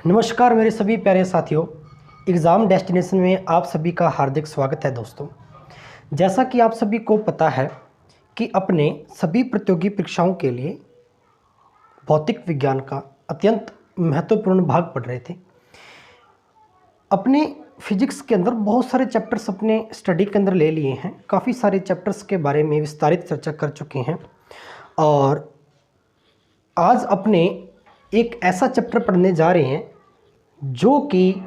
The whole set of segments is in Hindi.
नमस्कार मेरे सभी प्यारे साथियों, एग्ज़ाम डेस्टिनेशन में आप सभी का हार्दिक स्वागत है। दोस्तों, जैसा कि आप सभी को पता है कि अपने सभी प्रतियोगी परीक्षाओं के लिए भौतिक विज्ञान का अत्यंत महत्वपूर्ण भाग पढ़ रहे थे। अपने फिजिक्स के अंदर बहुत सारे चैप्टर्स अपने स्टडी के अंदर ले लिए हैं, काफ़ी सारे चैप्टर्स के बारे में विस्तारित चर्चा कर चुके हैं और आज अपने एक ऐसा चैप्टर पढ़ने जा रहे हैं जो कि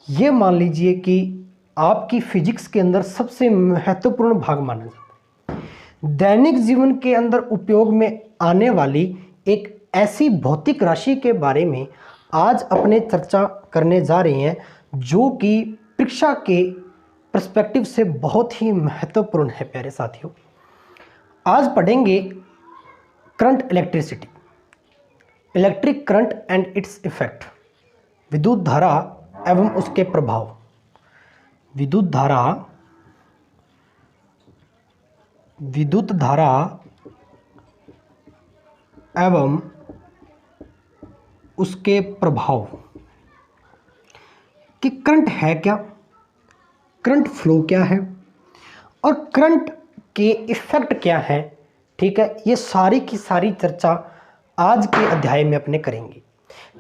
ये मान लीजिए कि आपकी फिजिक्स के अंदर सबसे महत्वपूर्ण भाग माना जाता है। दैनिक जीवन के अंदर उपयोग में आने वाली एक ऐसी भौतिक राशि के बारे में आज अपने चर्चा करने जा रहे हैं जो कि परीक्षा के पर्सपेक्टिव से बहुत ही महत्वपूर्ण है। प्यारे साथियों, आज पढ़ेंगे current electricity, electric current and its effect, विद्युत धारा एवं उसके प्रभाव। विद्युत धारा एवं उसके प्रभाव कि करंट है क्या, करंट फ्लो क्या है और करंट के इफेक्ट क्या है। ठीक है, ये सारी की सारी चर्चा आज के अध्याय में अपने करेंगे।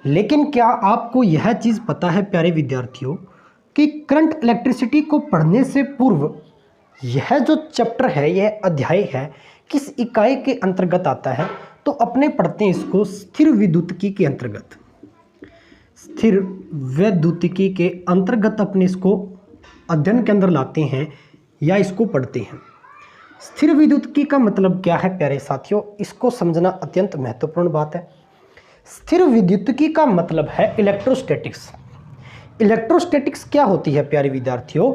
लेकिन क्या आपको यह चीज़ पता है प्यारे विद्यार्थियों कि करंट इलेक्ट्रिसिटी को पढ़ने से पूर्व यह जो चैप्टर है, यह अध्याय है, किस इकाई के अंतर्गत आता है? तो अपने पढ़ते हैं इसको स्थिर विद्युतिकी के अंतर्गत। स्थिर विद्युतिकी के अंतर्गत अपने इसको अध्ययन के अंदर लाते हैं या इसको पढ़ते हैं। स्थिर विद्युतिकी का मतलब क्या है प्यारे साथियों, इसको समझना अत्यंत महत्वपूर्ण बात है। स्थिर विद्युतिकी का मतलब है इलेक्ट्रोस्टैटिक्स। इलेक्ट्रोस्टैटिक्स क्या होती है प्यारे विद्यार्थियों?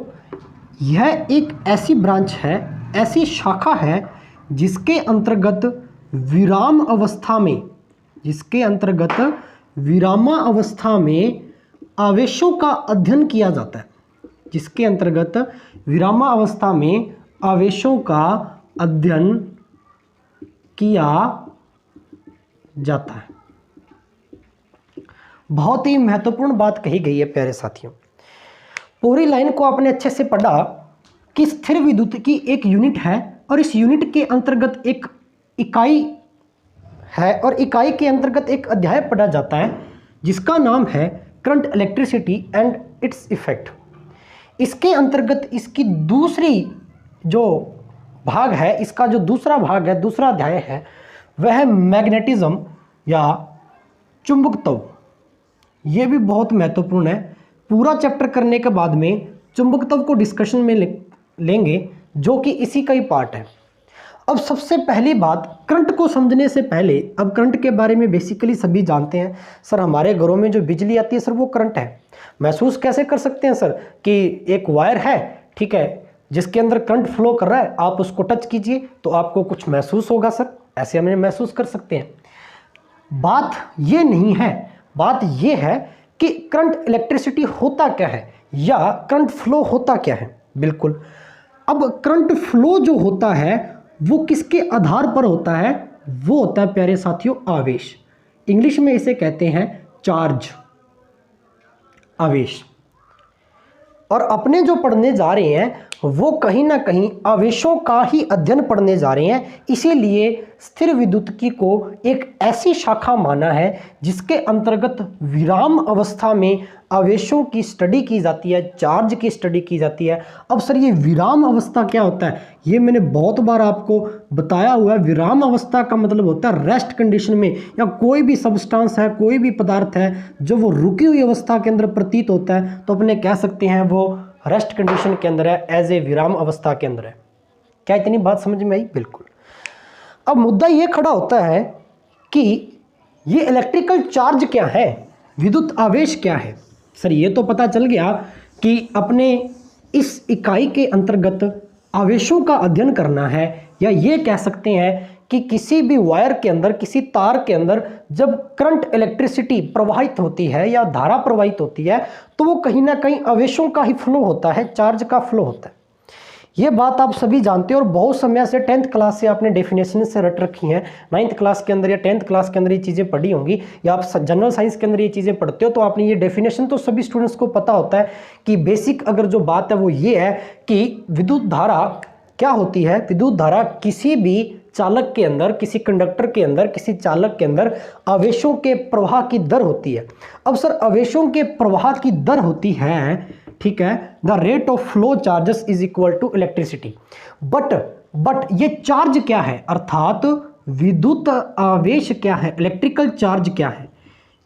यह एक ऐसी ब्रांच है, ऐसी शाखा है जिसके अंतर्गत विरामावस्था में आवेशों का अध्ययन किया जाता है। जिसके अंतर्गत विरामावस्था में आवेशों का अध्ययन किया जाता है। बहुत ही महत्वपूर्ण बात कही गई है प्यारे साथियों। पूरी लाइन को आपने अच्छे से पढ़ा कि स्थिर विद्युतिकी एक यूनिट है और इस यूनिट के अंतर्गत एक इकाई है और इकाई के अंतर्गत एक अध्याय पढ़ा जाता है जिसका नाम है current electricity and its effect. इसके अंतर्गत इसकी दूसरी जो भाग है, इसका जो दूसरा भाग है, दूसरा अध्याय है, वह मैग्नेटिज्म या चुंबकत्व। ये भी बहुत महत्वपूर्ण है। पूरा चैप्टर करने के बाद में चुंबकत्व को डिस्कशन में लेंगे जो कि इसी का ही पार्ट है। अब सबसे पहली बात, करंट को समझने से पहले, अब करंट के बारे में बेसिकली सभी जानते हैं। सर, हमारे घरों में जो बिजली आती है सर, वो करंट है। महसूस कैसे कर सकते हैं सर कि एक वायर है, ठीक है, जिसके अंदर करंट फ्लो कर रहा है, आप उसको टच कीजिए तो आपको कुछ महसूस होगा सर, ऐसे हमें महसूस कर सकते हैं। बात ये नहीं है, बात ये है कि करंट इलेक्ट्रिसिटी होता क्या है या करंट फ्लो होता क्या है। बिल्कुल, अब करंट फ्लो जो होता है वो किसके आधार पर होता है? वो होता है प्यारे साथियों आवेश। इंग्लिश में इसे कहते हैं चार्ज, आवेश। और अपने जो पढ़ने जा रहे हैं वो कहीं ना कहीं आवेशों का ही अध्ययन पढ़ने जा रहे हैं। इसीलिए स्थिर विद्युतिकी को एक ऐसी शाखा माना है जिसके अंतर्गत विराम अवस्था में आवेशों की स्टडी की जाती है, चार्ज की स्टडी की जाती है। अब सर, ये विराम अवस्था क्या होता है? ये मैंने बहुत बार आपको बताया हुआ है। विराम अवस्था का मतलब होता है रेस्ट कंडीशन में, या कोई भी सब्सटेंस है, कोई भी पदार्थ है जो वो रुकी हुई अवस्था के अंदर प्रतीत होता है, तो अपने कह सकते हैं वो रेस्ट कंडीशन के अंदर है, एज ए विराम अवस्था के अंदर है। क्या इतनी बात समझ में आई? बिल्कुल। अब मुद्दा ये खड़ा होता है कि ये इलेक्ट्रिकल चार्ज क्या है, विद्युत आवेश क्या है। सर, ये तो पता चल गया कि अपने इस इकाई के अंतर्गत आवेशों का अध्ययन करना है, या ये कह सकते हैं कि किसी भी वायर के अंदर, किसी तार के अंदर जब करंट इलेक्ट्रिसिटी प्रवाहित होती है या धारा प्रवाहित होती है तो वो कहीं ना कहीं आवेशों का ही फ्लो होता है, चार्ज का फ्लो होता है। ये बात आप सभी जानते हो और बहुत समय से 10th क्लास से आपने डेफिनेशन से रट रखी हैं। 9th क्लास के अंदर या 10th क्लास के अंदर ये चीज़ें पढ़ी होंगी, या आप जनरल साइंस के अंदर ये चीज़ें पढ़ते हो तो आपने ये डेफिनेशन तो सभी स्टूडेंट्स को पता होता है कि बेसिक अगर जो बात है वो ये है कि विद्युत धारा क्या होती है। विद्युत धारा किसी भी चालक के अंदर, किसी कंडक्टर के अंदर, किसी चालक के अंदर आवेशों के प्रवाह की दर होती है। अब सर आवेशों के प्रवाह की दर होती है, ठीक है, the rate of flow charges is equal to electricity. But ये चार्ज क्या है, अर्थात विद्युत आवेश क्या है, इलेक्ट्रिकल चार्ज क्या है,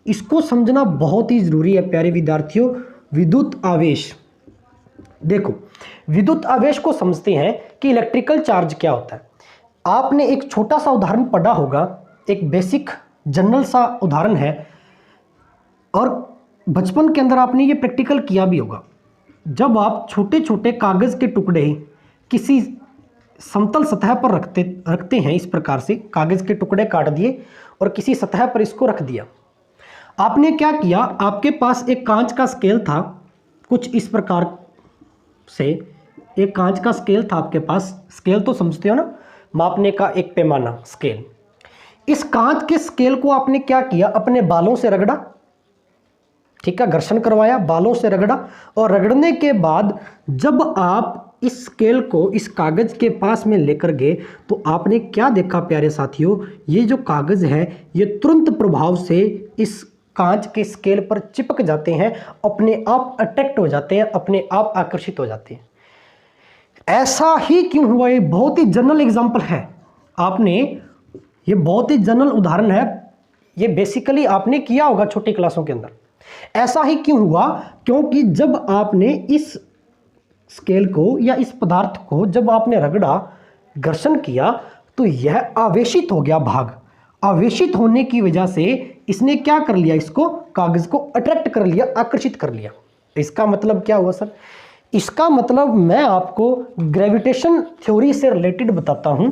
इसको समझना बहुत ही जरूरी है प्यारे विद्यार्थियों। विद्युत आवेश, देखो विद्युत आवेश को समझते हैं कि इलेक्ट्रिकल चार्ज क्या होता है। आपने एक छोटा सा उदाहरण पढ़ा होगा, एक बेसिक जनरल सा उदाहरण है, और बचपन के अंदर आपने ये प्रैक्टिकल किया भी होगा। जब आप छोटे छोटे कागज़ के टुकड़े किसी समतल सतह पर रखते हैं, इस प्रकार से कागज़ के टुकड़े काट दिए और किसी सतह पर इसको रख दिया। आपने क्या किया, आपके पास एक कांच का स्केल था, कुछ इस प्रकार से एक कांच का स्केल था आपके पास। स्केल तो समझते हो ना, मापने का एक पैमाना, स्केल। इस कांच के स्केल को आपने क्या किया, अपने बालों से रगड़ा, ठीक है, घर्षण करवाया, बालों से रगड़ा, और रगड़ने के बाद जब आप इस स्केल को इस कागज के पास में लेकर गए तो आपने क्या देखा प्यारे साथियों, ये जो कागज है ये तुरंत प्रभाव से इस कांच के स्केल पर चिपक जाते हैं, अपने आप अट्रैक्ट हो जाते हैं, अपने आप आकर्षित हो जाते हैं। ऐसा ही क्यों हुआ, ये बहुत ही जनरल एग्जाम्पल है, आपने ये बहुत ही जनरल उदाहरण है, ये बेसिकली आपने किया होगा छोटी क्लासों के अंदर। ऐसा ही क्यों हुआ, क्योंकि जब आपने इस स्केल को या इस पदार्थ को जब आपने रगड़ा, घर्षण किया, तो यह आवेशित हो गया भाग। आवेशित होने की वजह से इसने क्या कर लिया, इसको कागज को अट्रैक्ट कर लिया, आकर्षित कर लिया। इसका मतलब क्या हुआ सर, इसका मतलब मैं आपको ग्रेविटेशन थ्योरी से रिलेटेड बताता हूं,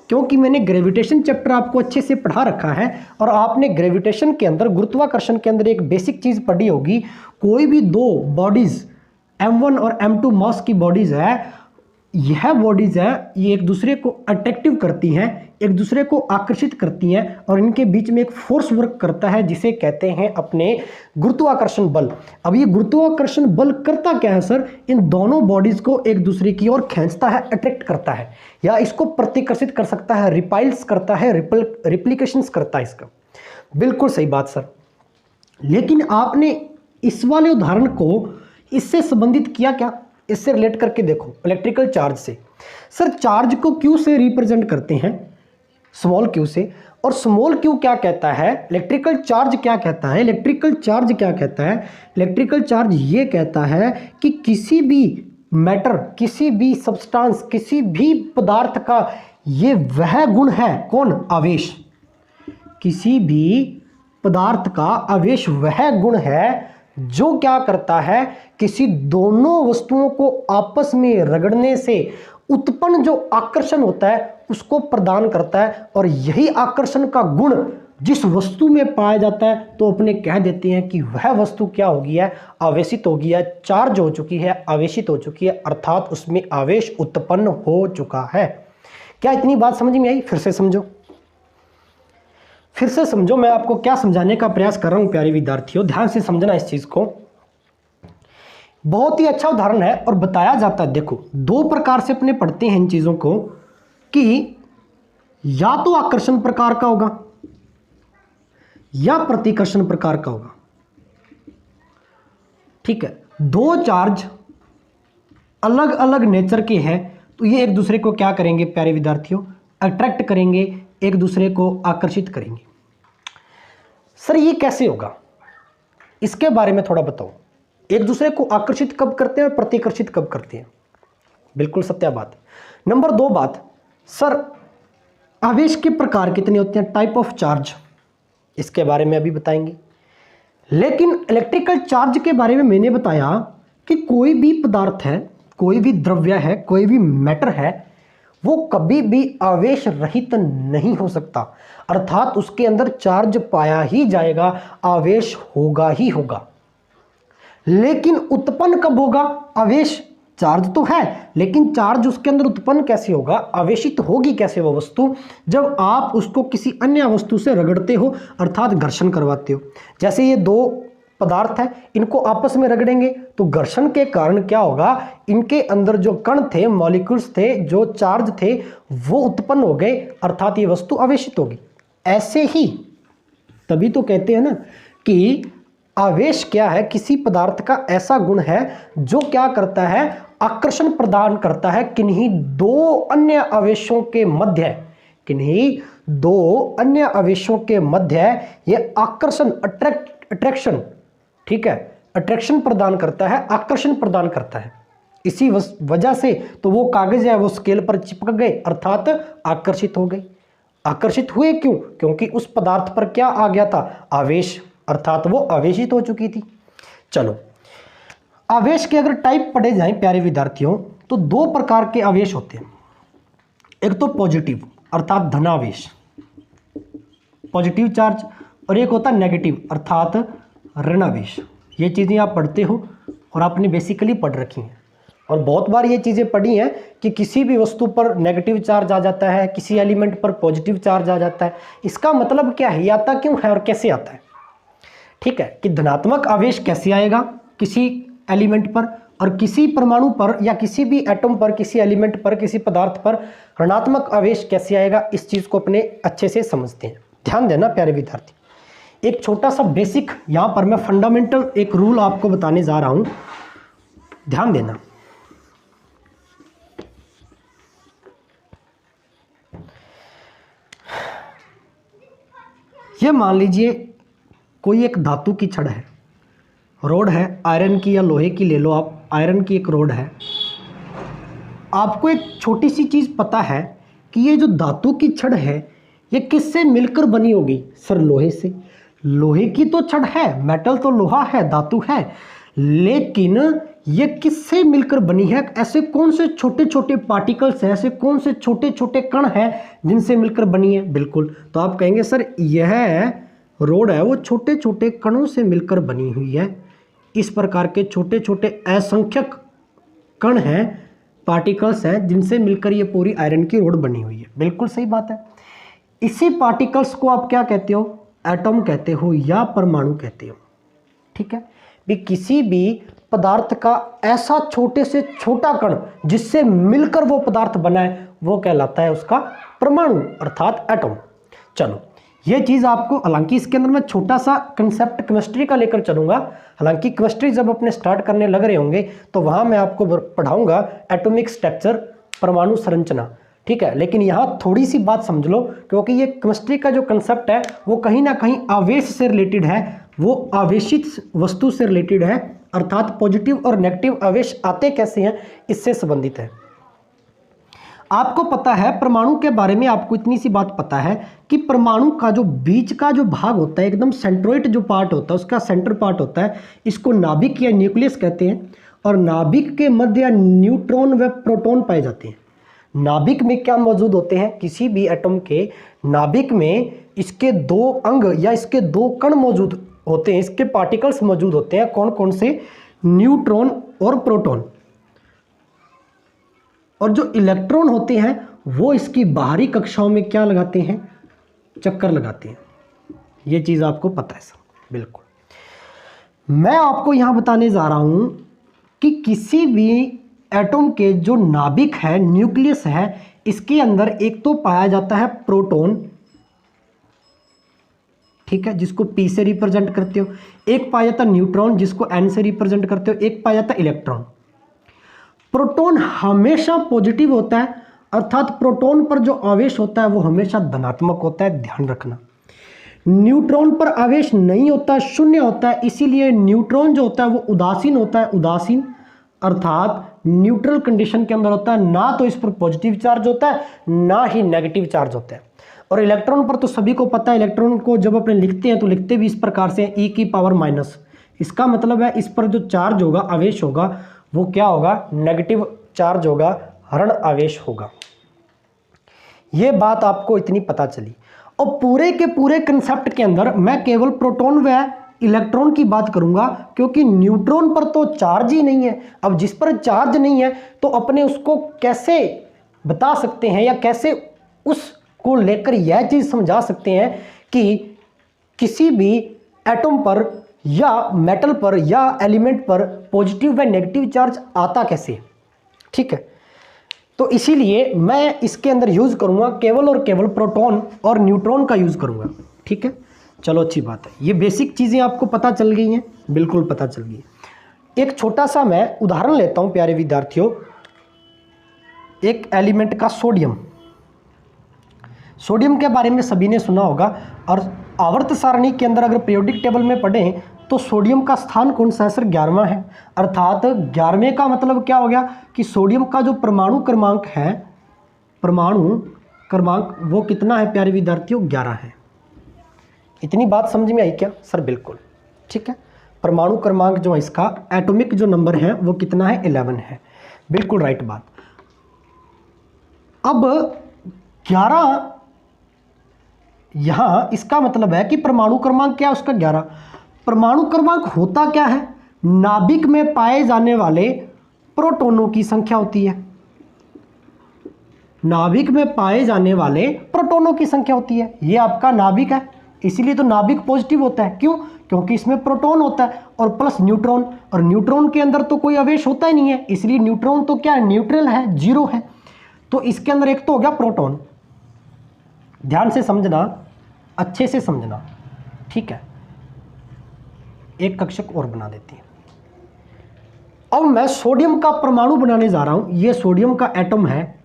क्योंकि मैंने ग्रेविटेशन चैप्टर आपको अच्छे से पढ़ा रखा है और आपने ग्रेविटेशन के अंदर, गुरुत्वाकर्षण के अंदर एक बेसिक चीज़ पढ़ी होगी। कोई भी दो बॉडीज़ m1 और m2 मास की बॉडीज़ है, यह बॉडीज़ है, ये एक दूसरे को अट्रैक्टिव करती हैं, एक दूसरे को आकर्षित करती हैं, और इनके बीच में एक फोर्स वर्क करता है जिसे कहते हैं अपने गुरुत्वाकर्षण बल। अब ये गुरुत्वाकर्षण बल करता क्या है सर, इन दोनों बॉडीज़ को एक दूसरे की ओर खींचता है, अट्रैक्ट करता है, या इसको प्रतिकर्षित कर सकता है, रिपाइल्स करता है, रिप्लिकेशंस करता है इसका। बिल्कुल सही बात सर। लेकिन आपने इस वाले उदाहरण को इससे संबंधित किया क्या, इससे रिलेट करके देखो, इलेक्ट्रिकल चार्ज से। सर चार्ज को क्यू से रिप्रेजेंट करते हैं, स्मॉल क्यू से, और स्मॉल क्यू क्या कहता है, इलेक्ट्रिकल चार्ज क्या कहता है, इलेक्ट्रिकल चार्ज क्या कहता है, इलेक्ट्रिकल चार्ज ये कहता है कि किसी भी मैटर, किसी भी सब्सटेंस, किसी भी पदार्थ का ये वह गुण है, कौन, आवेश। किसी भी पदार्थ का आवेश वह गुण है जो क्या करता है, किसी दोनों वस्तुओं को आपस में रगड़ने से उत्पन्न जो आकर्षण होता है उसको प्रदान करता है, और यही आकर्षण का गुण जिस वस्तु में पाया जाता है तो अपने कह देते हैं कि वह वस्तु क्या हो गई है, आवेशित हो गई है, चार्ज हो चुकी है, आवेशित हो चुकी है, अर्थात उसमें आवेश उत्पन्न हो चुका है। क्या इतनी बात समझ में आई? फिर से समझो, फिर से समझो, मैं आपको क्या समझाने का प्रयास कर रहा हूं प्यारे विद्यार्थियों, ध्यान से समझना इस चीज को। बहुत ही अच्छा उदाहरण है और बताया जाता है। देखो दो प्रकार से अपने पढ़ते हैं इन चीजों को, कि या तो आकर्षण प्रकार का होगा या प्रतिकर्षण प्रकार का होगा, ठीक है। दो चार्ज अलग अलग नेचर के हैं तो ये एक दूसरे को क्या करेंगे प्यारे विद्यार्थियों, अट्रैक्ट करेंगे, एक दूसरे को आकर्षित करेंगे। सर ये कैसे होगा, इसके बारे में थोड़ा बताओ। एक दूसरे को आकर्षित कब करते हैं और प्रतिकर्षित कब करते हैं? बिल्कुल सत्य बात। नंबर 2 बात, सर आवेश के प्रकार कितने होते हैं, टाइप ऑफ चार्ज, इसके बारे में अभी बताएंगे। लेकिन इलेक्ट्रिकल चार्ज के बारे में मैंने बताया कि कोई भी पदार्थ है, कोई भी द्रव्य है, कोई भी मैटर है, वो कभी भी आवेश रहित नहीं हो सकता, अर्थात उसके अंदर चार्ज पाया ही जाएगा, आवेश होगा ही होगा। लेकिन उत्पन्न कब होगा आवेश, चार्ज तो है, लेकिन चार्ज उसके अंदर उत्पन्न कैसे होगा, आवेशित होगी कैसे वो वस्तु, जब आप उसको किसी अन्य वस्तु से रगड़ते हो अर्थात घर्षण करवाते हो। जैसे ये दो पदार्थ है, इनको आपस में रगड़ेंगे तो घर्षण के कारण क्या होगा, इनके अंदर जो कण थे, मॉलिक्यूल्स थे, जो चार्ज थे, वो उत्पन्न हो गए अर्थात ये वस्तु आवेशित होगी। ऐसे ही तभी तो कहते हैं ना कि आवेश क्या है, किसी पदार्थ का ऐसा गुण है जो क्या करता है, आकर्षण प्रदान करता है किन्हीं दो अन्य आवेशों के मध्य, किन्हीं दो अन्य आवेशों के मध्य ये आकर्षण, अट्रैक्शन, ठीक है, अट्रैक्शन प्रदान करता है, आकर्षण प्रदान करता है। इसी वजह से तो वो कागज है वो स्केल पर चिपक गए अर्थात आकर्षित हो गए। आकर्षित हुए क्यों, क्योंकि उस पदार्थ पर क्या आ गया था, आवेश, अर्थात वो आवेशित हो चुकी थी। चलो, आवेश के अगर टाइप पढ़े जाएं प्यारे विद्यार्थियों, तो दो प्रकार के आवेश होते हैं। एक तो पॉजिटिव अर्थात धनावेश, पॉजिटिव चार्ज, और एक होता है नेगेटिव अर्थात ऋणावेश। ये चीज़ें आप पढ़ते हो और आपने बेसिकली पढ़ रखी हैं, और बहुत बार ये चीज़ें पढ़ी हैं कि किसी भी वस्तु पर नेगेटिव चार्ज आ जाता है, किसी एलिमेंट पर पॉजिटिव चार्ज आ जाता है। इसका मतलब क्या है, ये आता क्यों है और कैसे आता है। ठीक है, कि धनात्मक आवेश कैसे आएगा किसी एलिमेंट पर, और किसी परमाणु पर या किसी भी एटम पर, किसी एलिमेंट पर, किसी पदार्थ पर ऋणात्मक आवेश कैसे आएगा, इस चीज़ को अपने अच्छे से समझते हैं। ध्यान देना प्यारे विद्यार्थी, एक छोटा सा बेसिक यहाँ पर मैं फंडामेंटल एक रूल आपको बताने जा रहा हूँ, ध्यान देना। ये मान लीजिए कोई एक धातु की छड़ है, रोड है, आयरन की या लोहे की ले लो आप, आयरन की एक रोड है। आपको एक छोटी सी चीज़ पता है कि ये जो धातु की छड़ है ये किससे मिलकर बनी होगी, सर लोहे से। लोहे की तो छड़ है, मेटल तो लोहा है, धातु है, लेकिन ये किससे मिलकर बनी है, ऐसे कौन से छोटे छोटे पार्टिकल्स हैं, ऐसे कौन से छोटे छोटे कण हैं जिनसे मिलकर बनी है। बिल्कुल, तो आप कहेंगे सर यह रोड है वो छोटे छोटे कणों से मिलकर बनी हुई है। इस प्रकार के छोटे छोटे असंख्यक कण हैं, पार्टिकल्स हैं, जिनसे मिलकर ये पूरी आयरन की रोड बनी हुई है। बिल्कुल सही बात है। इसी पार्टिकल्स को आप क्या कहते हो, एटम कहते हो या परमाणु कहते हो। ठीक है, भी किसी भी पदार्थ का ऐसा छोटे से छोटा कण जिससे मिलकर वो पदार्थ बना है वो कहलाता है उसका परमाणु अर्थात एटम। चलो, ये चीज़ आपको, हालांकि इसके अंदर मैं छोटा सा कंसेप्ट केमिस्ट्री का लेकर चलूंगा, हालांकि केमिस्ट्री जब अपने स्टार्ट करने लग रहे होंगे तो वहाँ मैं आपको पढ़ाऊंगा एटॉमिक स्ट्रक्चर, परमाणु संरचना। ठीक है, लेकिन यहाँ थोड़ी सी बात समझ लो, क्योंकि ये केमिस्ट्री का जो कंसेप्ट है वो कहीं ना कहीं आवेश से रिलेटेड है, वो आवेशित वस्तु से रिलेटेड है, अर्थात पॉजिटिव और नेगेटिव आवेश आते कैसे हैं इससे संबंधित है। आपको पता है परमाणु के बारे में, आपको इतनी सी बात पता है कि परमाणु का जो बीच का जो भाग होता है, एकदम सेंट्रोइड जो पार्ट होता है, उसका सेंटर पार्ट होता है, इसको नाभिक या न्यूक्लियस कहते हैं। और नाभिक के मध्य न्यूट्रॉन व प्रोटॉन पाए जाते हैं। नाभिक में क्या मौजूद होते हैं, किसी भी एटम के नाभिक में इसके दो अंग या इसके दो कण मौजूद होते हैं, इसके पार्टिकल्स मौजूद होते हैं। कौन कौन से, न्यूट्रॉन और प्रोटॉन। और जो इलेक्ट्रॉन होते हैं वो इसकी बाहरी कक्षाओं में क्या लगाते हैं, चक्कर लगाते हैं। ये चीज़ आपको पता है सर। बिल्कुल, मैं आपको यहाँ बताने जा रहा हूँ कि किसी भी एटम के जो नाभिक है, न्यूक्लियस है, इसके अंदर एक तो पाया जाता है प्रोटॉन, ठीक है, जिसको P से रिप्रेजेंट करते हो, एक पाया जाता है न्यूट्रॉन जिसको N से रिप्रेजेंट करते हो, एक पाया जाता है इलेक्ट्रॉन। प्रोटॉन हमेशा पॉजिटिव होता है, अर्थात प्रोटॉन पर जो आवेश होता है वो हमेशा धनात्मक होता है, ध्यान रखना। न्यूट्रॉन पर आवेश नहीं होता है, शून्य होता है, इसीलिए न्यूट्रॉन जो होता है वो उदासीन होता है, उदासीन अर्थात न्यूट्रल कंडीशन के अंदर होता है, ना तो इस पर पॉजिटिव चार्ज होता है ना ही नेगेटिव चार्ज होता है। और इलेक्ट्रॉन पर तो सभी को पता है, इलेक्ट्रॉन को जब अपने लिखते हैं तो लिखते भी इस प्रकार से e⁻⁻। इसका मतलब है इस पर जो चार्ज होगा, आवेश होगा, वो क्या होगा, नेगेटिव चार्ज होगा, ऋण आवेश होगा। ये बात आपको इतनी पता चली। और पूरे के पूरे कंसेप्ट के अंदर मैं केवल प्रोटॉन व इलेक्ट्रॉन की बात करूंगा, क्योंकि न्यूट्रॉन पर तो चार्ज ही नहीं है। अब जिस पर चार्ज नहीं है तो अपने उसको कैसे बता सकते हैं या कैसे उसको लेकर यह चीज समझा सकते हैं कि किसी भी एटम पर या मेटल पर या एलिमेंट पर पॉजिटिव व नेगेटिव चार्ज आता कैसे। ठीक है, तो इसीलिए मैं इसके अंदर यूज करूंगा केवल और केवल प्रोटॉन और न्यूट्रॉन का यूज करूंगा। ठीक है, चलो अच्छी बात है, ये बेसिक चीजें आपको पता चल गई हैं, बिल्कुल पता चल गई है। एक छोटा सा मैं उदाहरण लेता हूं प्यारे विद्यार्थियों, एक एलिमेंट का सोडियम। सोडियम के बारे में सभी ने सुना होगा, और आवर्त सारणी के अंदर अगर पीरियोडिक टेबल में पढ़ें तो सोडियम का स्थान कौन सा है सर, 11वां है। अर्थात 11वें का मतलब क्या हो गया कि सोडियम का जो परमाणु क्रमांक है, परमाणु क्रमांक वो कितना है प्यारे विद्यार्थियों, 11 है। इतनी बात समझ में आई क्या सर, बिल्कुल ठीक है। परमाणु क्रमांक जो है इसका एटॉमिक जो नंबर है वो कितना है, 11 है, बिल्कुल राइट बात। अब 11 यहां इसका मतलब है कि परमाणु क्रमांक क्या है उसका, 11। परमाणु क्रमांक होता क्या है, नाभिक में पाए जाने वाले प्रोटॉनों की संख्या होती है। नाभिक में पाए जाने वाले प्रोटॉनों की संख्या होती है। ये आपका नाभिक है, इसीलिए तो नाभिक पॉजिटिव होता है। क्यों, क्योंकि इसमें प्रोटॉन होता है और प्लस न्यूट्रॉन, और न्यूट्रॉन के अंदर तो कोई आवेश होता ही नहीं है, इसलिए न्यूट्रॉन तो क्या है, न्यूट्रल है, जीरो है। तो इसके अंदर एक तो हो गया प्रोटॉन, ध्यान से समझना, अच्छे से समझना। ठीक है, एक कक्षक और बना देती है। अब मैं सोडियम का परमाणु बनाने जा रहा हूं, ये सोडियम का एटम है,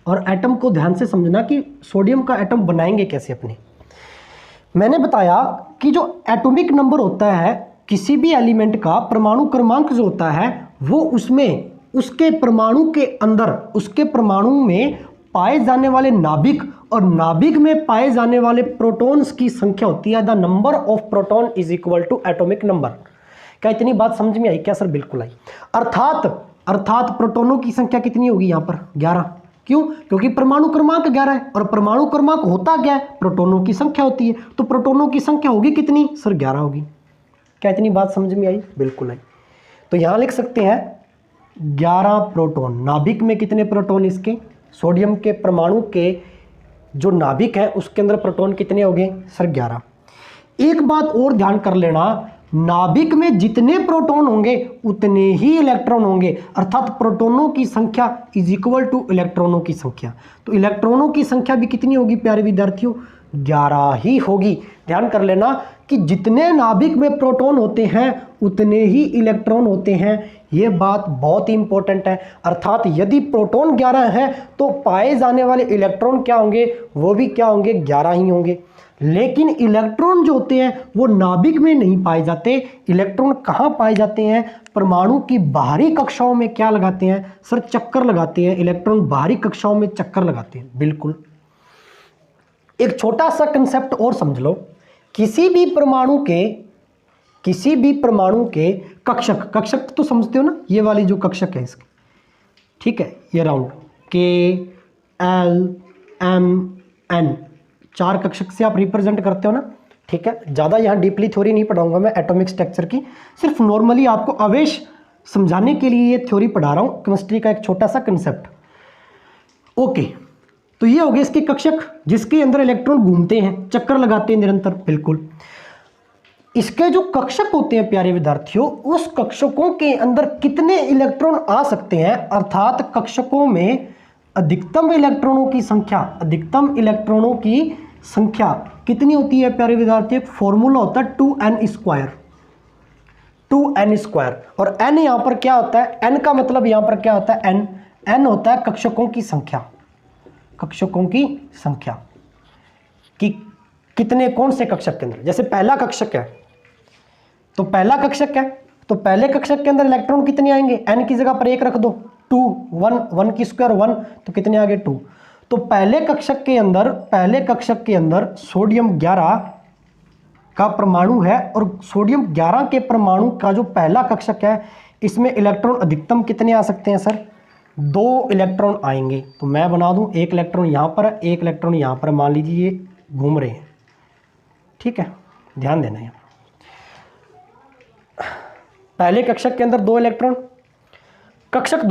और एटम को ध्यान से समझना कि सोडियम का एटम बनाएंगे कैसे अपने। मैंने बताया कि जो एटॉमिक नंबर होता है किसी भी एलिमेंट का, परमाणु क्रमांक जो होता है वो उसमें उसके परमाणु के अंदर, उसके परमाणु में पाए जाने वाले नाभिक और नाभिक में पाए जाने वाले प्रोटॉन्स की संख्या होती है। The number of proton is equal to atomic number. क्या इतनी बात समझ में आई क्या सर, बिल्कुल आई। अर्थात प्रोटॉनों की संख्या कितनी होगी यहाँ पर, 11। क्यों, क्योंकि परमाणु क्रमांक 11 है, और परमाणु क्रमांक होता क्या है, प्रोटॉनों की संख्या होती है। तो प्रोटॉनों की संख्या होगी कितनी सर, 11 होगी। क्या इतनी बात समझ में आई, बिल्कुल आई। तो यहां लिख सकते हैं 11 प्रोटॉन। नाभिक में कितने प्रोटॉन, इसके सोडियम के परमाणु के जो नाभिक है उसके अंदर प्रोटॉन कितने हो गए सर, 11। एक बात और ध्यान कर लेना, नाभिक में जितने प्रोटॉन होंगे उतने ही इलेक्ट्रॉन होंगे। अर्थात प्रोटॉनों की संख्या इज इक्वल टू इलेक्ट्रॉनों की संख्या। तो इलेक्ट्रॉनों की संख्या भी कितनी होगी प्यारे विद्यार्थियों, 11 ही होगी। ध्यान कर लेना कि जितने नाभिक में प्रोटॉन होते हैं उतने ही इलेक्ट्रॉन होते हैं। यह बात बहुत ही इंपॉर्टेंट है। अर्थात यदि प्रोटॉन 11 है तो पाए जाने वाले इलेक्ट्रॉन क्या होंगे, वो भी क्या होंगे, 11 ही होंगे। लेकिन इलेक्ट्रॉन जो होते हैं वो नाभिक में नहीं पाए जाते। इलेक्ट्रॉन कहाँ पाए जाते हैं, परमाणु की बाहरी कक्षाओं में क्या लगाते हैं सर, चक्कर लगाते हैं। इलेक्ट्रॉन बाहरी कक्षाओं में चक्कर लगाते हैं, बिल्कुल। एक छोटा सा कंसेप्ट और समझ लो, किसी भी परमाणु के कक्षक तो समझते हो ना, ये वाली जो कक्षक है इसकी, ठीक है, ये राउंड KLMN 4 कक्षक से आप रिप्रेजेंट करते हो ना। ठीक है, ज़्यादा यहाँ डीपली थ्योरी नहीं पढ़ाऊंगा मैं एटॉमिक स्ट्रक्चर की, सिर्फ नॉर्मली आपको आवेश समझाने के लिए ये थ्योरी पढ़ा रहा हूँ, केमिस्ट्री का एक छोटा सा कंसेप्ट। ओके, तो ये हो गए इसके कक्षक जिसके अंदर इलेक्ट्रॉन घूमते हैं, चक्कर लगाते हैं निरंतर, बिल्कुल। इसके जो कक्षक होते हैं प्यारे विद्यार्थियों, उस कक्षकों के अंदर कितने इलेक्ट्रॉन आ सकते हैं, अर्थात कक्षकों में अधिकतम इलेक्ट्रॉनों की संख्या कितनी होती है प्यारे विद्यार्थियों, फॉर्मूला होता है 2n स्क्वायर। और n यहां पर क्या होता है, n का मतलब यहां पर क्या होता है, n होता है कक्षकों की संख्या कि कितने, कौन से कक्षक के अंदर। जैसे पहला कक्षक है तो पहले कक्षक के अंदर इलेक्ट्रॉन कितने आएंगे, n की जगह पर 1 रख दो, 2 1 की स्क्वायर 1, तो कितने आ गए 2। तो पहले कक्षक के अंदर सोडियम 11 का परमाणु है, और सोडियम 11 के परमाणु का जो पहला कक्षक है इसमें इलेक्ट्रॉन अधिकतम कितने आ सकते हैं सर, 2 इलेक्ट्रॉन आएंगे। तो मैं बना दूं, 1 इलेक्ट्रॉन यहाँ पर, 1 इलेक्ट्रॉन यहाँ पर, मान लीजिए ये घूम रहे हैं, ठीक है, ध्यान देना है। पहले कक्षक के अंदर 2 इलेक्ट्रॉन, कक्षक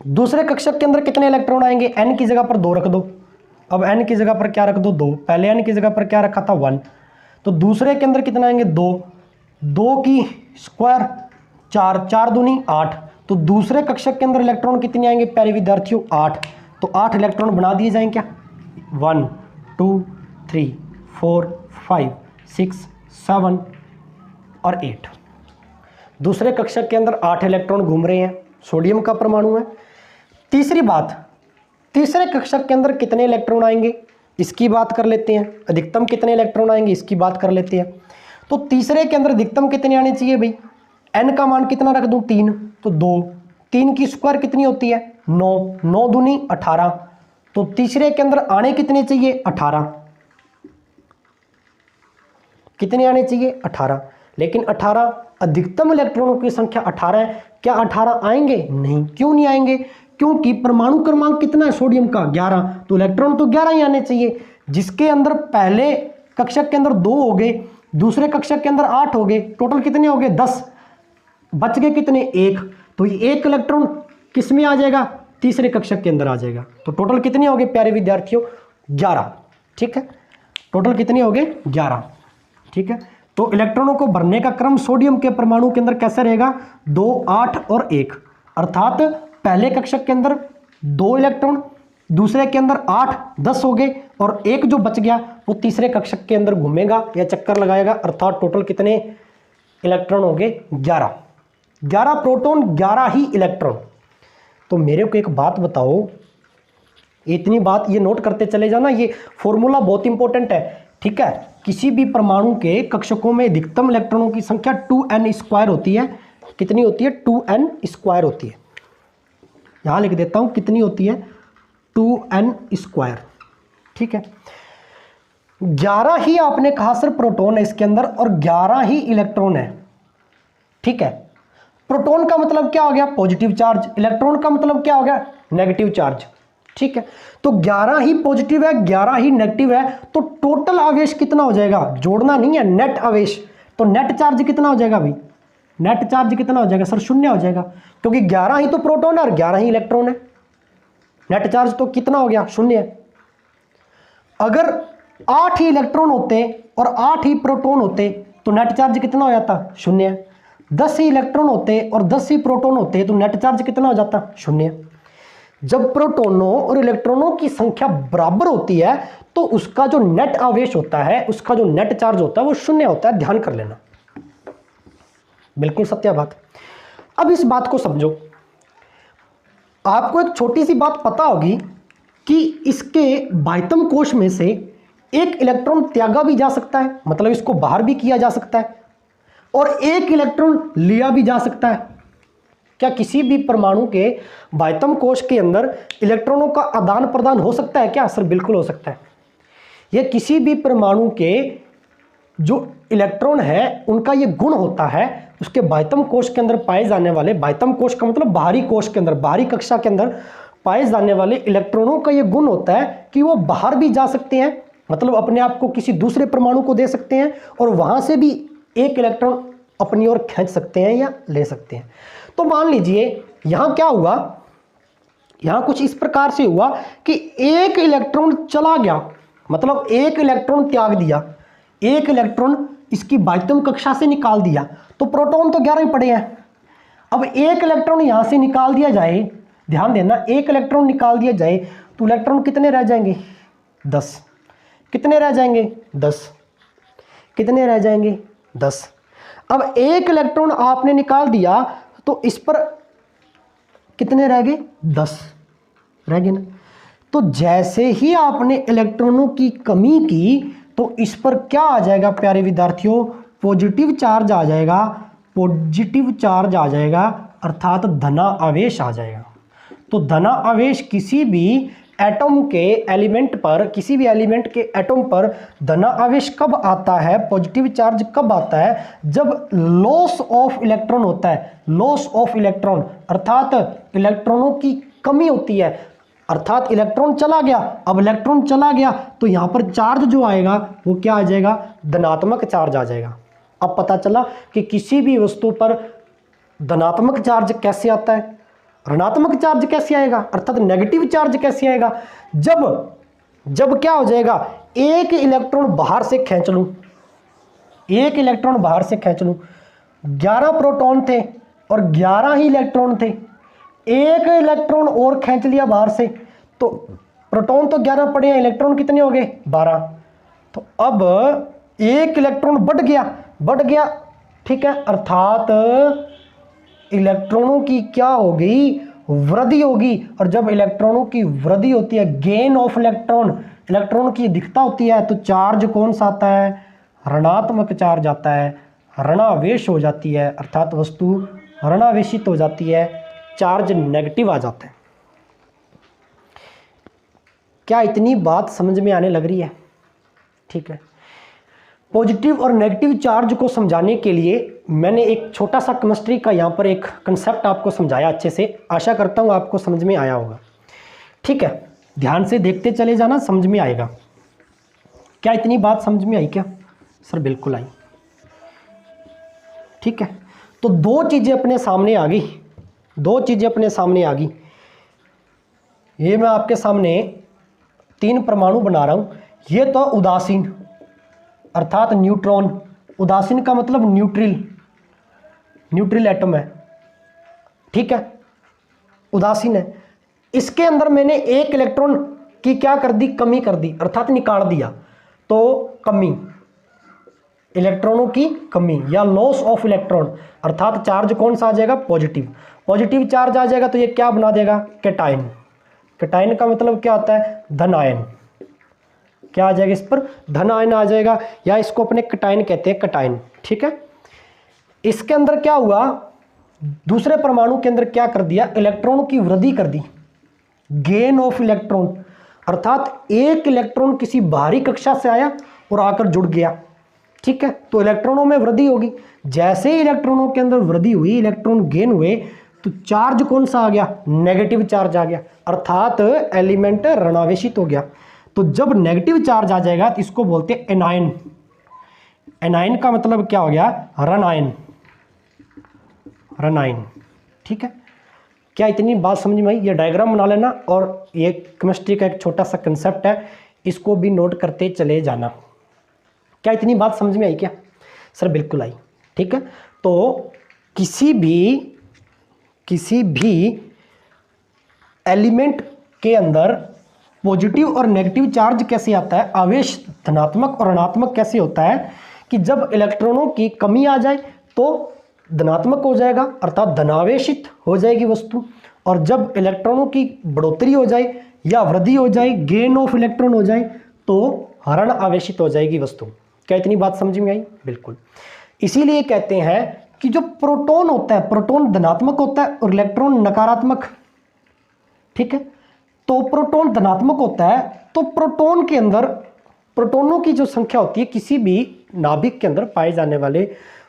दूसरे कक्षक के अंदर कितने इलेक्ट्रॉन आएंगे, n की जगह पर 2 रख दो। अब n की जगह पर क्या रख दो, 2। पहले n की जगह पर क्या रखा था, 1। तो दूसरे के अंदर कितना आएंगे, 2। 2 की स्क्वायर 4, 4 दूनी 8। तो दूसरे कक्षक के अंदर इलेक्ट्रॉन कितने आएंगे प्यारे विद्यार्थियों, 8। तो 8 इलेक्ट्रॉन बना दिए जाएंगे क्या, 1 2 3 4 5 6 7 और 8। दूसरे कक्षक के अंदर 8 इलेक्ट्रॉन घूम रहे हैं, सोडियम का परमाणु है। तीसरी बात, तीसरे कक्षक के अंदर कितने इलेक्ट्रॉन आएंगे, इसकी बात कर लेते हैं। अधिकतम कितने इलेक्ट्रॉन आएंगे, इसकी बात कर लेते हैं। तो तीसरे के अंदर अधिकतम कितने आने चाहिए भाई, n का मान कितना रख दूं, 3। तो 2, 3 की स्क्वायर कितनी होती है, 9। 9 दूनी 18। तो तीसरे के अंदर आने कितने चाहिए, 18। कितने आने चाहिए, 18। लेकिन 18 अधिकतम इलेक्ट्रॉनों की संख्या 18 है। क्या 18 आएंगे, नहीं। क्यों नहीं आएंगे, क्योंकि परमाणु क्रमांक कितना है सोडियम का, 11। तो इलेक्ट्रॉन तो 11 ही आने चाहिए। जिसके अंदर पहले कक्षक के अंदर 2 हो गए, दूसरे कक्षक के अंदर 8 हो गए, टोटल कितने हो गए, 10। बच गए कितने, 1। तो ये 1 इलेक्ट्रॉन किस में आ जाएगा, तीसरे कक्षक के अंदर आ जाएगा। तो टोटल कितने हो गए प्यारे विद्यार्थियों, 11। ठीक है, टोटल कितने हो गए, 11। ठीक है, तो इलेक्ट्रॉनों को भरने का क्रम सोडियम के परमाणु के अंदर कैसे रहेगा, 2 8 और 1। अर्थात पहले कक्षक के अंदर 2 इलेक्ट्रॉन, दूसरे के अंदर 8, 10 हो गए, और 1 जो बच गया वो तीसरे कक्षक के अंदर घूमेगा या चक्कर लगाएगा। अर्थात टोटल कितने इलेक्ट्रॉन हो गए, 11। 11 प्रोटॉन, 11 ही इलेक्ट्रॉन। तो मेरे को एक बात बताओ, इतनी बात ये नोट करते चले जाना, ये फॉर्मूला बहुत इंपॉर्टेंट है। ठीक है, किसी भी परमाणु के कक्षकों में अधिकतम इलेक्ट्रॉनों की संख्या 2n स्क्वायर होती है। कितनी होती है, 2n स्क्वायर होती है। यहां लिख देता हूं कितनी होती है, 2n स्क्वायर। ठीक है, 11 ही आपने कहा सर प्रोटॉन है इसके अंदर और 11 ही इलेक्ट्रॉन है। ठीक है, प्रोटॉन का मतलब क्या हो गया, पॉजिटिव चार्ज। इलेक्ट्रॉन का मतलब क्या हो गया, नेगेटिव चार्ज। ठीक है, तो 11 ही पॉजिटिव है, 11 ही नेगेटिव है। तो टोटल आवेश कितना हो जाएगा, जोड़ना नहीं है, नेट आवेश। तो नेट चार्ज कितना हो जाएगा भाई, नेट चार्ज कितना हो जाएगा सर, 0 हो जाएगा, क्योंकि 11 ही तो प्रोटॉन है और 11 ही इलेक्ट्रॉन है। नेट चार्ज तो कितना हो गया, 0 है। अगर 8 ही इलेक्ट्रॉन होते और 8 ही प्रोटॉन होते तो नेट चार्ज कितना हो जाता, 0 है। 10 ही इलेक्ट्रॉन होते और 10 ही प्रोटॉन होते तो नेट चार्ज कितना हो जाता, 0 है। जब प्रोटॉनों और इलेक्ट्रॉनों की संख्या बराबर होती है तो उसका जो नेट आवेश होता है, उसका जो नेट चार्ज होता है वो 0 होता है। ध्यान कर लेना, बिल्कुल सत्य बात। अब इस बात को समझो, आपको एक छोटी सी बात पता होगी कि इसके बाह्यतम कोश में से एक इलेक्ट्रॉन त्यागा भी जा सकता है, मतलब इसको बाहर भी किया जा सकता है, और एक इलेक्ट्रॉन लिया भी जा सकता है। क्या किसी भी परमाणु के बाह्यतम कोश के अंदर इलेक्ट्रॉनों का आदान प्रदान हो सकता है क्या, सर बिल्कुल हो सकता है। यह किसी भी परमाणु के जो इलेक्ट्रॉन है उनका ये गुण होता है, उसके बाह्यतम कोश के अंदर पाए जाने वाले, बाह्यतम कोश का मतलब बाहरी कोश के अंदर, बाहरी कक्षा के अंदर पाए जाने वाले इलेक्ट्रॉनों का ये गुण होता है कि वो बाहर भी जा सकते हैं, मतलब अपने आप को किसी दूसरे परमाणु को दे सकते हैं, और वहां से भी एक इलेक्ट्रॉन अपनी ओर खींच सकते हैं या ले सकते हैं। तो मान लीजिए यहां क्या हुआ, यहां कुछ इस प्रकार से हुआ कि एक इलेक्ट्रॉन चला गया, मतलब एक इलेक्ट्रॉन त्याग दिया, एक इलेक्ट्रॉन इसकी बाह्यतम कक्षा से निकाल दिया। तो प्रोटॉन तो 11 ही पड़े हैं। अब एक इलेक्ट्रॉन यहां से निकाल दिया जाए, ध्यान देना, एक इलेक्ट्रॉन निकाल दिया जाए तो इलेक्ट्रॉन कितने रह जाएंगे, 10। कितने रह जाएंगे, 10। कितने रह जाएंगे, 10। अब एक इलेक्ट्रॉन आपने निकाल दिया तो इस पर कितने रह गए, 10 रह गए ना। तो जैसे ही आपने इलेक्ट्रॉनों की कमी की तो इस पर क्या आ जाएगा प्यारे विद्यार्थियों, पॉजिटिव चार्ज आ जाएगा, पॉजिटिव चार्ज आ जाएगा, अर्थात धना आवेश आ जाएगा। तो धना आवेश किसी भी एटम के एलिमेंट पर, किसी भी एलिमेंट के एटम पर धना आवेश कब आता है, पॉजिटिव चार्ज कब आता है, जब लॉस ऑफ इलेक्ट्रॉन होता है। लॉस ऑफ इलेक्ट्रॉन अर्थात इलेक्ट्रॉनों की कमी होती है, अर्थात इलेक्ट्रॉन चला गया। अब इलेक्ट्रॉन चला गया तो यहां पर चार्ज जो आएगा वो क्या आ जाएगा, धनात्मक चार्ज आ जाएगा। अब पता चला कि किसी भी वस्तु पर धनात्मक चार्ज कैसे आता है, ऋणात्मक चार्ज कैसे आएगा, अर्थात नेगेटिव चार्ज कैसे आएगा। जब क्या हो जाएगा, एक इलेक्ट्रॉन बाहर से खींच लूं, एक इलेक्ट्रॉन बाहर से खींच लूं, 11 प्रोटॉन थे और 11 ही इलेक्ट्रॉन थे, एक इलेक्ट्रॉन और खींच लिया बाहर से, तो प्रोटॉन तो 11 पड़े हैं, इलेक्ट्रॉन कितने हो गए 12। तो अब एक इलेक्ट्रॉन बढ़ गया, ठीक है, अर्थात इलेक्ट्रॉनों की क्या होगी, वृद्धि होगी। और जब इलेक्ट्रॉनों की वृद्धि होती है, गेन ऑफ इलेक्ट्रॉन की अधिकता होती है, तो चार्ज कौन सा आता है, ऋणात्मक चार्ज आता है, ऋणावेश हो जाती है, अर्थात वस्तु ऋणावेशित हो जाती है, चार्ज नेगेटिव आ जाता है। क्या इतनी बात समझ में आने लग रही है? ठीक है। पॉजिटिव और नेगेटिव चार्ज को समझाने के लिए मैंने एक छोटा सा केमिस्ट्री का यहाँ पर एक कंसेप्ट आपको समझाया अच्छे से। आशा करता हूँ आपको समझ में आया होगा। ठीक है, ध्यान से देखते चले जाना, समझ में आएगा। क्या इतनी बात समझ में आई क्या? सर बिल्कुल आई। ठीक है, तो दो चीज़ें अपने सामने आ गई, ये मैं आपके सामने 3 परमाणु बना रहा हूँ। ये तो उदासीन अर्थात न्यूट्रॉन, उदासीन का मतलब न्यूट्रल एटम है। ठीक है, उदासीन है। इसके अंदर मैंने एक इलेक्ट्रॉन की क्या कर दी, कमी कर दी, अर्थात निकाल दिया। तो कमी, इलेक्ट्रॉनों की कमी या लॉस ऑफ इलेक्ट्रॉन, अर्थात चार्ज कौन सा आ जाएगा, पॉजिटिव चार्ज आ जाएगा। तो ये क्या बना देगा, कैटायन। कैटायन का मतलब क्या होता है, धन आयन। क्या आ जाएगा इस पर, धन आयन आ जाएगा, या इसको अपने कैटायन कहते हैं, कैटायन। ठीक है, इसके अंदर क्या हुआ, दूसरे परमाणु के अंदर क्या कर दिया, इलेक्ट्रॉन की वृद्धि कर दी, गेन ऑफ इलेक्ट्रॉन, अर्थात एक इलेक्ट्रॉन किसी बाहरी कक्षा से आया और आकर जुड़ गया। ठीक है, तो इलेक्ट्रॉनों में वृद्धि होगी। जैसे ही इलेक्ट्रॉनों के अंदर वृद्धि हुई, इलेक्ट्रॉन गेन हुए, तो चार्ज कौन सा आ गया, नेगेटिव चार्ज आ गया, अर्थात एलिमेंट ऋणावेशित हो गया। तो जब नेगेटिव चार्ज आ जाएगा तो इसको बोलते हैं एनायन। एनायन का मतलब क्या हो गया, ऋण आयन। ठीक है, क्या इतनी बात समझ में आई? ये डायग्राम बना लेना, और ये केमिस्ट्री का एक छोटा सा कंसेप्ट है, इसको भी नोट करते चले जाना। क्या इतनी बात समझ में आई क्या? सर बिल्कुल आई। ठीक है, तो किसी भी एलिमेंट के अंदर पॉजिटिव और नेगेटिव चार्ज कैसे आता है, आवेश धनात्मक और ऋणात्मक कैसे होता है, कि जब इलेक्ट्रॉनों की कमी आ जाए तो धनात्मक हो जाएगा, अर्थात धनावेशित हो जाएगी वस्तु, और जब इलेक्ट्रॉनों की बढ़ोतरी हो जाए या वृद्धि हो जाए, गेन ऑफ इलेक्ट्रॉन हो जाए, तो ऋण आवेशित हो जाएगी वस्तु। क्या इतनी बात समझ में आई? बिल्कुल। इसीलिए कहते हैं कि जो प्रोटॉन होता है, प्रोटॉन धनात्मक होता है और इलेक्ट्रॉन नकारात्मक। ठीक है, तो प्रोटॉन धनात्मक होता है, तो प्रोटॉन के अंदर प्रोटॉनों की जो संख्या होती है, किसी भी नाभिक के अंदर पाए जाने वाले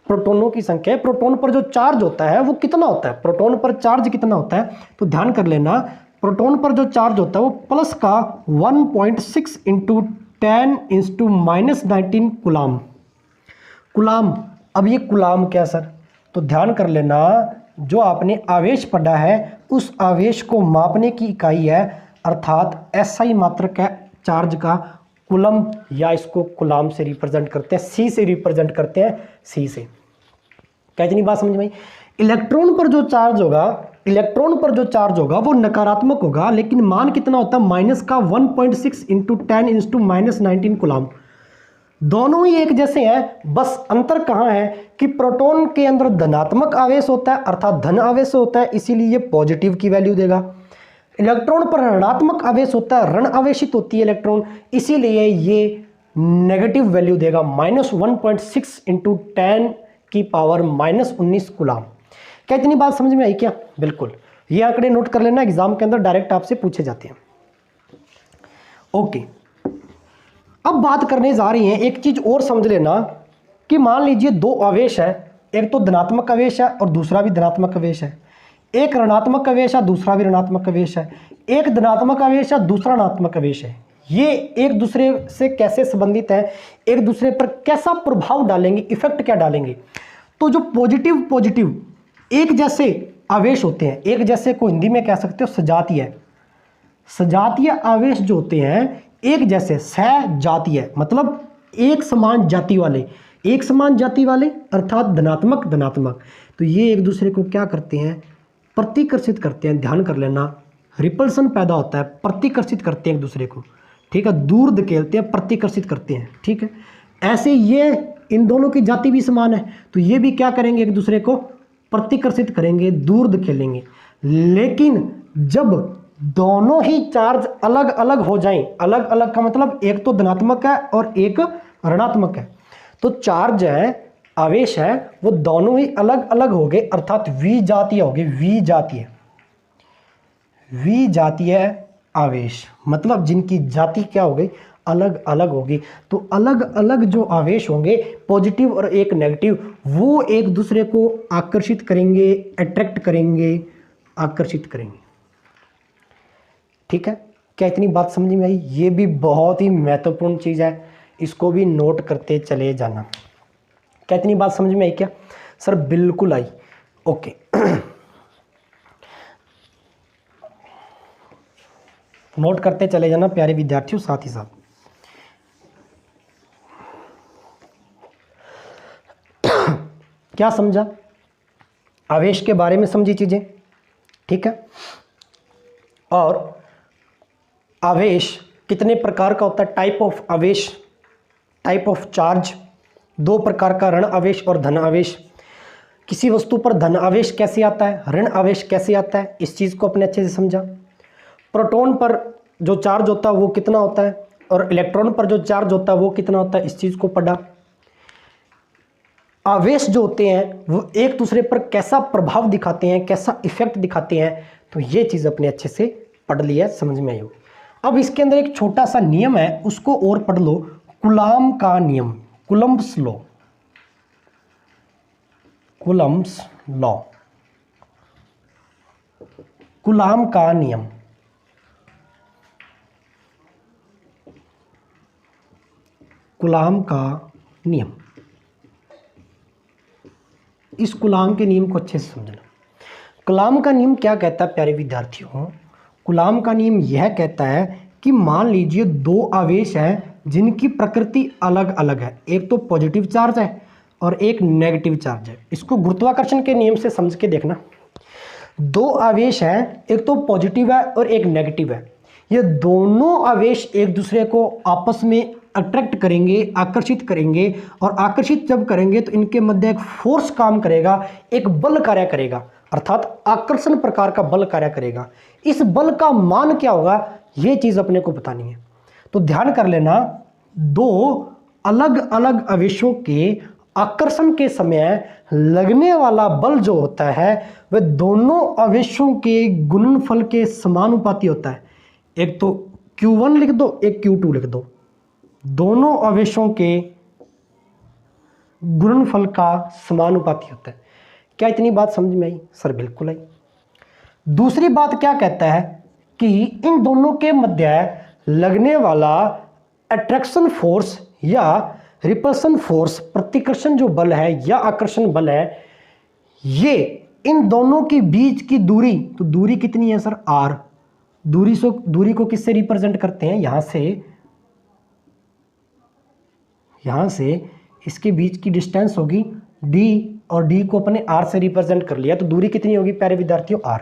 प्रोटॉनों की संख्या है, प्रोटॉन पर जो चार्ज होता है वो कितना होता है, प्रोटॉन पर चार्ज कितना होता है, तो ध्यान कर लेना, प्रोटॉन पर जो चार्ज होता है वो प्लस का 1.6 इंटू 10⁻⁻19 कुलाम। अब ये कुलाम क्या सर, तो ध्यान कर लेना, जो आपने आवेश पढ़ा है उस आवेश को मापने की इकाई है, अर्थात SI मात्रक का चार्ज का कुलम, या इसको कुलाम से रिप्रेजेंट करते हैं, C से रिप्रेजेंट करते हैं, C से। क्या इतनी बात समझ में आई? इलेक्ट्रॉन पर जो चार्ज होगा वो नकारात्मक होगा, लेकिन मान कितना होता है, माइनस का 1.6 इंटू 10⁻⁻19 कुलाम। दोनों ही एक जैसे हैं, बस अंतर कहाँ है कि प्रोटॉन के अंदर धनात्मक आवेश होता है, अर्थात धन आवेश होता है, इसीलिए ये पॉजिटिव की वैल्यू देगा। इलेक्ट्रॉन पर ऋणात्मक आवेश होता है, ऋण आवेशित होती है इलेक्ट्रॉन, इसीलिए ये नेगेटिव वैल्यू देगा, -1.6 इंटू 10⁻⁻19 कुलाम। क्या इतनी बात समझ में आई क्या? बिल्कुल। ये आंकड़े नोट कर लेना, एग्जाम के अंदर डायरेक्ट आपसे पूछे जाते हैं। ओके, अब बात करने जा रही हैं, एक चीज और समझ लेना कि मान लीजिए 2 आवेश है, एक तो धनात्मक आवेश है और दूसरा भी धनात्मक आवेश है, एक ऋणात्मक आवेश है दूसरा भी ऋणात्मक आवेश है, एक धनात्मक आवेश है दूसरा ऋणात्मक आवेश है। ये एक दूसरे से कैसे संबंधित है, एक दूसरे पर कैसा प्रभाव डालेंगे, इफेक्ट क्या डालेंगे। तो जो पॉजिटिव पॉजिटिव एक जैसे आवेश होते हैं, एक जैसे को हिंदी में कह सकते हो सजातीय, सजातीय आवेश जो होते हैं एक जैसे, सजातीय मतलब एक समान जाति वाले, एक समान जाति वाले अर्थात धनात्मक धनात्मक, तो ये एक दूसरे को क्या करते हैं, प्रतिकर्षित करते हैं। ध्यान कर लेना, रिपल्सन पैदा होता है, प्रतिकर्षित करते हैं एक दूसरे को, ठीक है, दूर धकेलते हैं, प्रतिकर्षित करते हैं, ठीक है। ऐसे ये इन दोनों की जाति भी समान है, तो ये भी क्या करेंगे, एक दूसरे को प्रतिकर्षित करेंगे, दूर धकेलेंगे। लेकिन जब दोनों ही चार्ज अलग अलग हो जाएं, अलग अलग का मतलब एक तो धनात्मक है और एक ऋणात्मक है, तो चार्ज है, आवेश है, वो दोनों ही अलग अलग हो गए, अर्थात विजातीय हो गए, विजातीय, विजातीय आवेश मतलब जिनकी जाति क्या हो गई, अलग अलग होगी। तो अलग अलग जो आवेश होंगे, पॉजिटिव और एक नेगेटिव, वो एक दूसरे को आकर्षित करेंगे, अट्रैक्ट करेंगे, आकर्षित करेंगे, ठीक है। क्या इतनी बात समझ में आई? ये भी बहुत ही महत्वपूर्ण चीज़ है, इसको भी नोट करते चले जाना। क्या इतनी बात समझ में आई क्या? सर बिल्कुल आई, ओके। नोट करते चले जाना प्यारे विद्यार्थियों, साथ ही साथ क्या समझा, आवेश के बारे में समझी चीजें, ठीक है। और आवेश कितने प्रकार का होता है, टाइप ऑफ आवेश, टाइप ऑफ चार्ज, दो प्रकार का, ऋण आवेश और धन आवेश। किसी वस्तु पर धन आवेश कैसे आता है, ऋण आवेश कैसे आता है, इस चीज़ को अपने अच्छे से समझा। प्रोटॉन पर जो चार्ज होता है वो कितना होता है, और इलेक्ट्रॉन पर जो चार्ज होता है वो कितना होता है, इस चीज़ को पढ़ा। आवेश जो होते हैं वो एक दूसरे पर कैसा प्रभाव दिखाते हैं, कैसा इफेक्ट दिखाते हैं, तो ये चीज़ अपने अच्छे से पढ़ लिया, समझ में आई होगी। अब इसके अंदर एक छोटा सा नियम है, उसको और पढ़ लो, कूलॉम का नियम, Coulomb's law, Coulomb's law, Coulomb का नियम। कूलॉम का नियम, इस कूलॉम के नियम को अच्छे से समझना। कूलॉम का नियम क्या कहता है प्यारे विद्यार्थियों, कूलॉम का नियम यह कहता है कि मान लीजिए दो आवेश हैं जिनकी प्रकृति अलग अलग है, एक तो पॉजिटिव चार्ज है और एक नेगेटिव चार्ज है। इसको गुरुत्वाकर्षण के नियम से समझ के देखना। दो आवेश हैं, एक तो पॉजिटिव है और एक नेगेटिव है, ये दोनों आवेश एक दूसरे को आपस में अट्रैक्ट करेंगे, आकर्षित करेंगे, और आकर्षित जब करेंगे तो इनके मध्य एक फोर्स काम करेगा, एक बल कार्य करेगा, अर्थात आकर्षण प्रकार का बल कार्य करेगा। इस बल का मान क्या होगा, ये चीज़ अपने को बतानी है। तो ध्यान कर लेना, दो अलग अलग आवेशों के आकर्षण के समय लगने वाला बल जो होता है वह दोनों आवेशों के गुणनफल के समानुपाती होता है। एक तो Q1 लिख दो, एक Q2 लिख दो, दोनों आवेशों के गुणनफल का समानुपाती होता है। क्या इतनी बात समझ में आई? सर बिल्कुल आई। दूसरी बात क्या कहता है कि इन दोनों के मध्य लगने वाला अट्रैक्शन फोर्स या रिपल्सन फोर्स, प्रतिकर्षण जो बल है या आकर्षण बल है, ये इन दोनों के बीच की दूरी, तो दूरी कितनी है सर, r। दूरी को किससे रिप्रेजेंट करते हैं, यहां से इसके बीच की डिस्टेंस होगी d, और d को अपने r से रिप्रेजेंट कर लिया, तो दूरी कितनी होगी प्यारे विद्यार्थियों, r।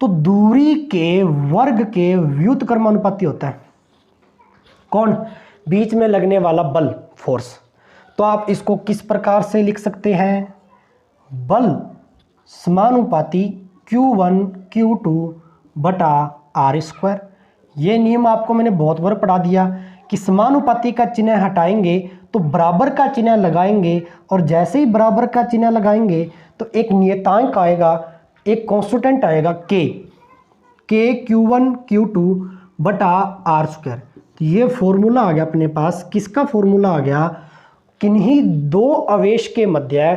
तो दूरी के वर्ग के व्युत्क्रमानुपाती होता है कौन, बीच में लगने वाला बल, फोर्स। तो आप इसको किस प्रकार से लिख सकते हैं, बल समानुपाती Q1 Q2 बटा r²। ये नियम आपको मैंने बहुत बार पढ़ा दिया कि समानुपाती का चिन्ह हटाएंगे तो बराबर का चिन्ह लगाएंगे, और जैसे ही बराबर का चिन्ह लगाएंगे तो एक नियतांक आएगा, एक कांस्टेंट आएगा k Q1 Q2 बटा r²। तो ये फॉर्मूला आ गया अपने पास, किसका फॉर्मूला आ गया, किन्हीं दो आवेश के मध्य,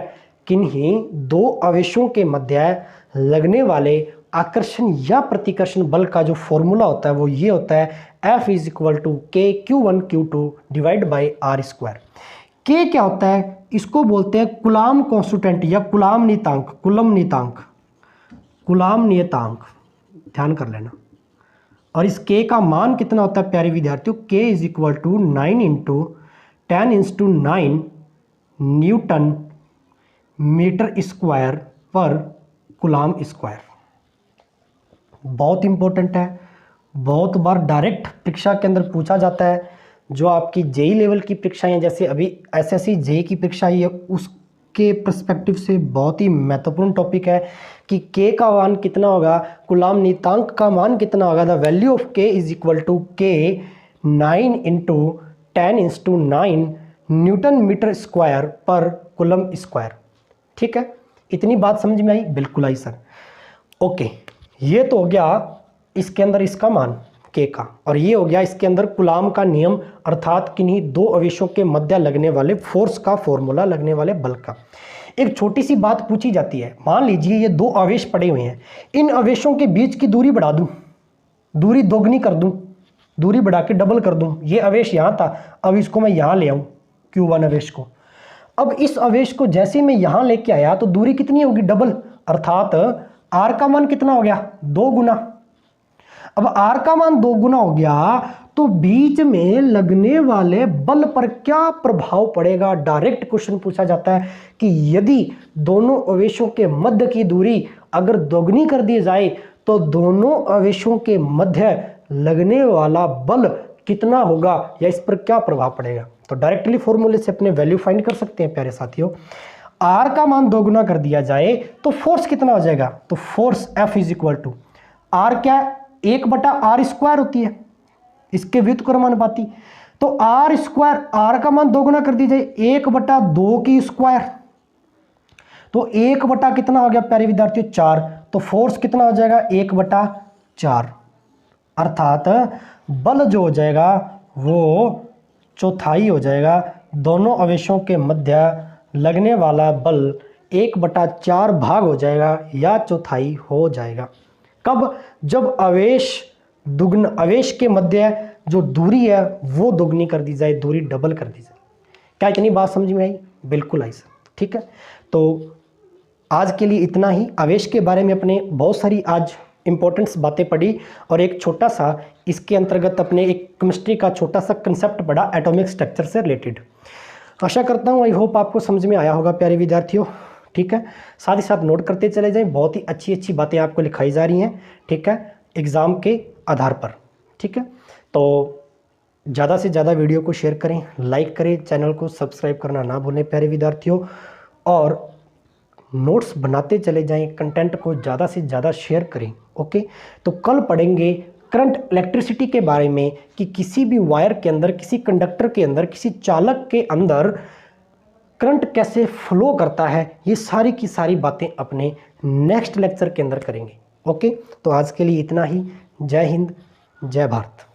किन्हीं दो आवेशों के मध्य लगने वाले आकर्षण या प्रतिकर्षण बल का जो फॉर्मूला होता है वो ये होता है F इज इक्वल टू के Q1 Q2 divide by are square. के क्या होता है, इसको बोलते हैं कूलाम कॉन्स्टेंट या कूलाम नियतांक, कूलाम नियतांक, ध्यान कर लेना। और इस के का मान कितना होता है प्यारे विद्यार्थियों, K is equal to 9 into 10⁹9 newton metre square पर कूलाम स्क्वायर। बहुत इंपॉर्टेंट है, बहुत बार डायरेक्ट परीक्षा के अंदर पूछा जाता है। जो आपकी जेई लेवल की परीक्षाएं जैसे अभी एसएससी जेई की परीक्षा है, उसके पर्सपेक्टिव से बहुत ही महत्वपूर्ण टॉपिक है कि के का मान कितना होगा, कूलाम नियतांक का मान कितना होगा। द वैल्यू ऑफ के इज इक्वल टू के 9 इंटू 10⁹9 न्यूटन मीटर स्क्वायर पर कूलम स्क्वायर। ठीक है, इतनी बात समझ में आई? बिल्कुल आई सर। ओके, ये तो हो गया इसके अंदर इसका मान के का, और ये हो गया इसके अंदर कूलाम का नियम, अर्थात किन्हीं दो आवेशों के मध्य लगने वाले फोर्स का फॉर्मूला, लगने वाले बल का। एक छोटी सी बात पूछी जाती है, मान लीजिए ये दो आवेश पड़े हुए हैं, इन आवेशों के बीच की दूरी बढ़ा दूं, दूरी दोगुनी कर दूं, दूरी बढ़ा के डबल कर दूं। ये आवेश यहाँ था, अब इसको मैं यहाँ ले आऊँ Q1 आवेश को। अब इस आवेश को जैसे मैं यहाँ लेके आया तो दूरी कितनी होगी, डबल, अर्थात R का मान कितना हो गया, 2 गुना। अब R का मान 2 गुना हो गया तो बीच में लगने वाले बल पर क्या प्रभाव पड़ेगा। डायरेक्ट क्वेश्चन पूछा जाता है कि यदि दोनों आवेशों के मध्य की दूरी अगर दोगुनी कर दी जाए तो दोनों आवेशों के मध्य लगने वाला बल कितना होगा या इस पर क्या प्रभाव पड़ेगा। तो डायरेक्टली फॉर्मूले से अपने वैल्यू फाइंड कर सकते हैं प्यारे साथियों। R का मान 2 गुना कर दिया जाए तो फोर्स कितना हो जाएगा, तो force F is equal to R क्या, 1/r स्क्वायर होती है, इसके व्युत्क्रमानुपाती। तो R स्क्वायर, R का मान 2 गुना कर दी जाए 1/2 की स्क्वायर, तो 1 कितना हो गया प्यारे विद्यार्थियों, 4। तो फोर्स कितना हो जाएगा, 1/4, अर्थात बल जो हो जाएगा वो चौथाई हो जाएगा। दोनों आवेशों के मध्य लगने वाला बल 1/4 भाग हो जाएगा या चौथाई हो जाएगा। कब, जब आवेश के मध्य जो दूरी है वो दोगुनी कर दी जाए, दूरी डबल कर दी जाए। क्या इतनी बात समझ में आई? बिल्कुल आई सर। ठीक है, तो आज के लिए इतना ही। आवेश के बारे में अपने बहुत सारी आज इंपॉर्टेंट्स बातें पढ़ी और एक छोटा सा इसके अंतर्गत अपने एक केमिस्ट्री का छोटा सा कंसेप्ट पढ़ा एटॉमिक स्ट्रक्चर से रिलेटेड। आशा करता हूँ, आई होप आपको समझ में आया होगा प्यारे विद्यार्थियों। ठीक है, साथ ही साथ नोट करते चले जाएं, बहुत ही अच्छी अच्छी बातें आपको लिखाई जा रही हैं। ठीक है, एग्ज़ाम के आधार पर। ठीक है, तो ज़्यादा से ज़्यादा वीडियो को शेयर करें, लाइक करें, चैनल को सब्सक्राइब करना ना भूलें प्यारे विद्यार्थियों, और नोट्स बनाते चले जाएं, कंटेंट को ज़्यादा से ज़्यादा शेयर करें। ओके, तो कल पढ़ेंगे करंट इलेक्ट्रिसिटी के बारे में कि किसी भी वायर के अंदर, किसी कंडक्टर के अंदर, किसी चालक के अंदर करंट कैसे फ्लो करता है। ये सारी की सारी बातें अपने नेक्स्ट लेक्चर के अंदर करेंगे। ओके, तो आज के लिए इतना ही। जय हिंद, जय भारत।